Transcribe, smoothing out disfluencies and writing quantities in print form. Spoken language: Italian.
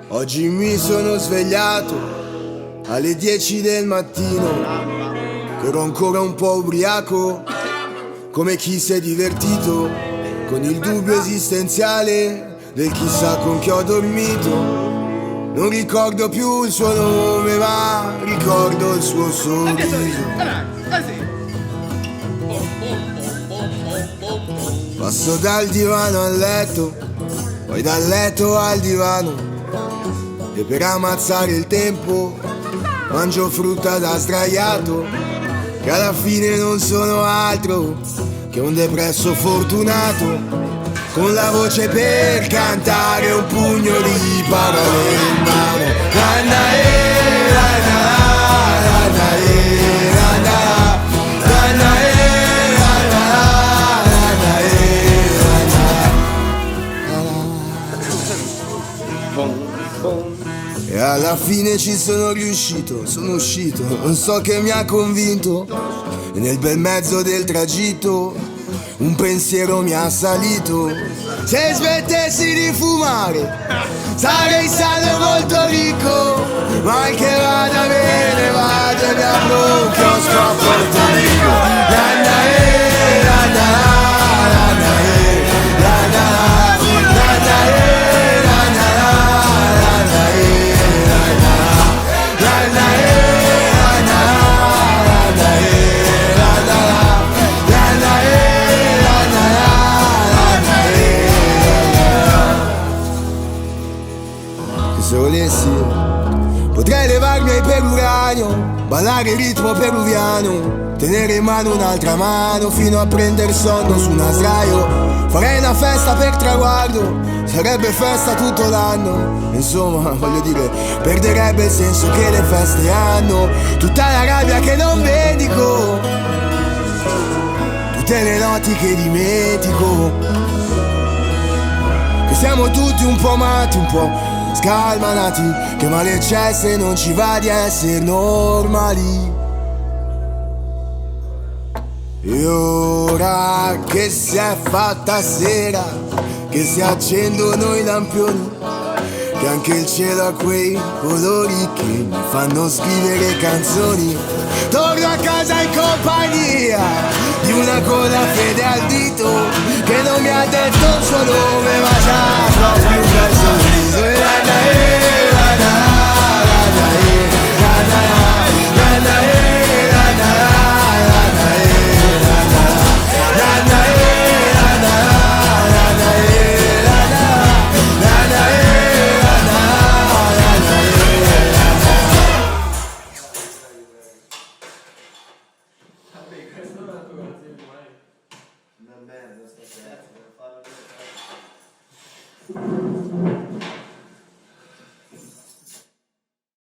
Oggi mi sono svegliato alle 10 del mattino, che ero ancora un po' ubriaco, come chi si è divertito, con il dubbio esistenziale del chissà con chi ho dormito. Non ricordo più il suo nome, ma ricordo il suo sorriso. Passo dal divano al letto, poi dal letto al divano, e per ammazzare il tempo mangio frutta da sdraiato, che alla fine non sono altro che un depresso fortunato, con la voce per cantare un pugno di parole in mano. E alla fine ci sono riuscito, sono uscito, non so che mi ha convinto, e nel bel mezzo del tragitto un pensiero mi ha assalito. Se smettessi di fumare sarei sano e molto ricco, mal che vada bene vado e mi apro un chiosco a Porto Rico. Se volessi potrei levarmi ai per uranio, ballare il ritmo peruviano, tenere in mano un'altra mano fino a prendere sonno su una sdraio. Farei una festa per traguardo, sarebbe festa tutto l'anno. Insomma, voglio dire, perderebbe il senso che le feste hanno. Tutta la rabbia che non vendico, tutte le notti che dimentico, che siamo tutti un po' matti, un po' scalmanati, che male c'è se non ci va di essere normali. E ora che si è fatta sera, che si accendono i lampioni, che anche il cielo ha quei colori che mi fanno scrivere canzoni, torno a casa in compagnia di una con la fede al dito, che non mi ha detto il suo nome ma già proprio un bel sorriso. Una merda sta